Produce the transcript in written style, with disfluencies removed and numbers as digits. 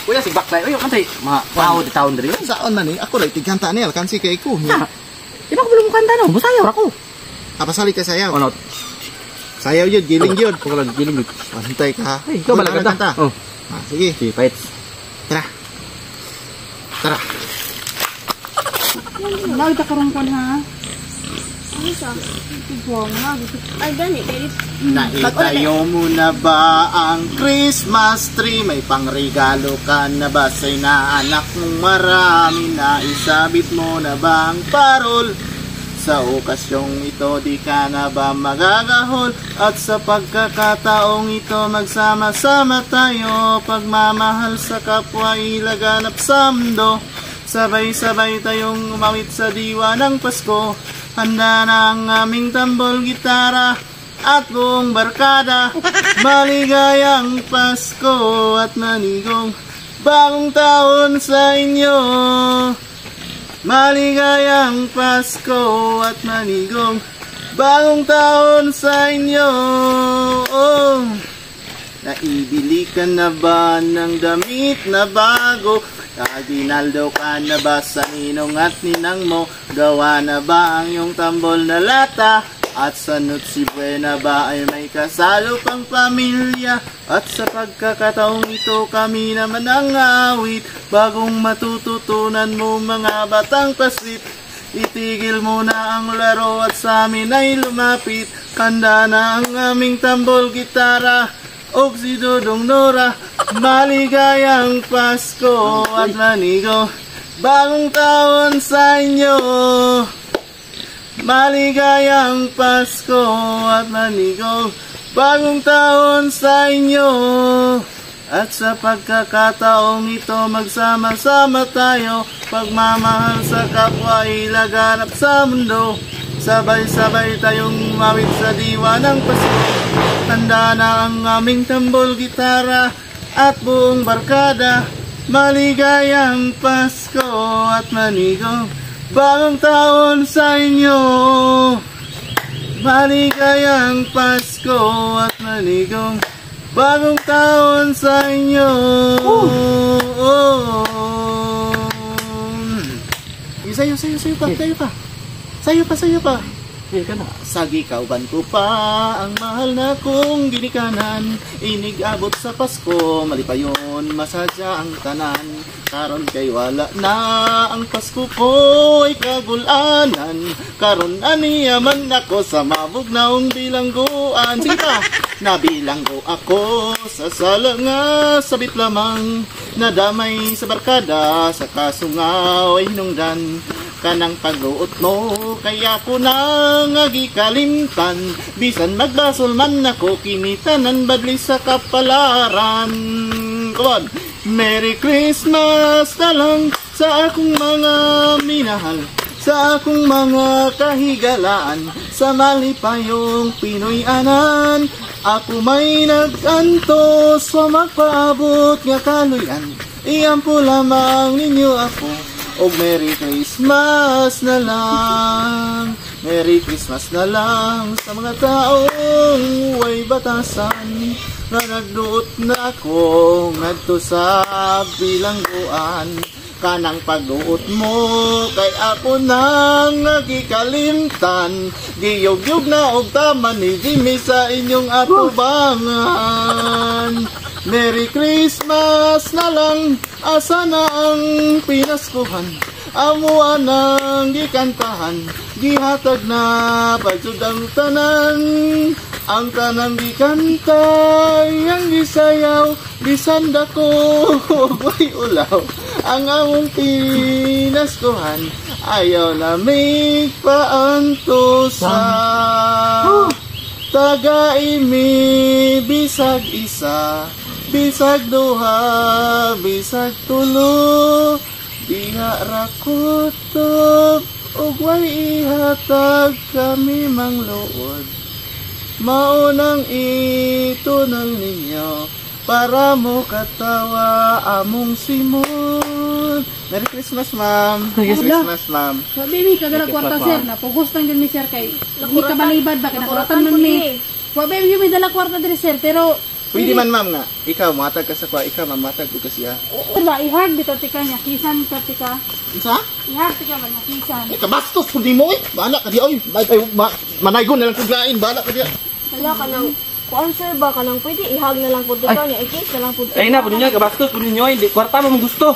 Kuya si baklay. Uy, kan tay mao di taon diri. Saan man ni? Ako ray tigkanta ni alkansi kay ko. Di ba ko belum kanta no? Musayaw ako. Apa sali ka sayaw? Ono. Sayaw yun, giling yun. Ko lang giling. Pantay ka. Ay, ikaw balik kanta. Oh. Sige. Si fights. Tara. Tara. Nakita karong kon ha. Ano siya? Buwang na. Ay, gani. Naitayo mo na ba ang Christmas tree? May pangregalo ka na ba sa inaanak mong marami? Na isabit mo na ba ang parol? Sa okasyong ito di ka na ba magagahol? At sa pagkakataong ito magsama-sama tayo. Pagmamahal sa kapwa ilaganap sa mundo. Sabay-sabay tayong umawit sa diwa ng Pasko. Handa na ang aming tambol, gitara at buong barkada. Maligayang Pasko at manigong bagong taon sa inyo. Maligayang Pasko at manigong bagong taon sa inyo. Oh. Naibili ka na ba ng damit na bago? Aginaldo ka na ba sa ninong at ninang mo? Gawa na ba ang iyong tambol na lata? At sa Nutsi Buena ba ay may kasalo pang pamilya? At sa pagkakataong ito kami naman ang awit. Bagong matututunan mo mga batang pasit. Itigil mo na ang laro at sa amin ay lumapit. Handa na ang aming tambol, gitara o si Dodong Nora. Maligayang Pasko at manigo bagong taon sa inyo. Maligayang Pasko at manigo bagong taon sa inyo. At sa pagkakataong ito magsama-sama tayo. Pagmamahal sa kapwa ilaganap sa mundo. Sabay-sabay tayong umawit sa diwa ng Pasko. Handa na ang aming tambol, gitara at buong barkada. Maligayang Pasko at manigo bagong taon sa inyo. Maligayang Pasko at manigo bagong taon sa inyo. Sayo pa. Sayo pa. Sagi kauban ko pa ang mahal na kong ginikanan. Inigabot sa Pasko, malipayon, masadya ang tanan. Karon kay wala na ang Pasko ko ay kagulanan. Karon aniya man ako sa mabugnaong bilangguan. Sige pa! Nabilanggo ako sa sala nga sabit lamang. Nadamay sa barkada sa kasungaw ay hinungdan. Kanang pag-uot mo, kaya ko nang agikalimtan. Bisan magbasol man ako, kinitanan badli sa kapalaran. Come on! Merry Christmas na lang sa akong mga minahal, sa akong mga kahigalaan, sa malipayong Pinoy-anan. Ako may nag-anto sa magpaabot nga kaluyan. Iyampo lamang ninyo ako. O Merry Christmas na lang. Merry Christmas na lang sa mga taong way batasan. Na nagduot na ako ngadto sa bilangguan. Kanang pag-uot mo kay ako nang nagikalimtan. Giyog-yog na og taman ni Jimmy sa inyong atubangan. Merry Christmas na lang, asa na ang pinaskuhan? Amuan ang gikantahan, gihatag na pagsudang tanan. Ang tanang gikantay, ang gisayaw, bisanda ko, way ulaw. Ang among pinaskuhan, ayaw lamig paantosa. Taga-imi, bisag isa, bisag duha, bisag tulo. Diha ra kutob, ug way ihatag kami mangluod. Maunang itunal ninyo, para mo katawa among simon. Merry Christmas, ma'am. Merry Christmas, ma'am. Sabi mi kagala kwarta sir na pugos lang yun mi sir kay. Hindi ka balibad ba kinakuratan man mi. Wa ba yung may dala kwarta diri sir pero Pwede man ma'am nga. Ikaw, matag ka sa kwa. Ikaw, mamatag ko siya. Diba, ihag dito tika niya. Kisan ka tika. Isa? Ihag tika ba niya. Kisan. Kabastos po di mo eh. Bahala ka di. Oy, manaygon na lang kuglain. Bahala ka di. Wala ka nang, kung sir ba ka nang pwede, ihag na lang po dito niya, ikis na lang po. Ay na, punin niya, kabastos, punin niyo, hindi, kwarta mo gusto.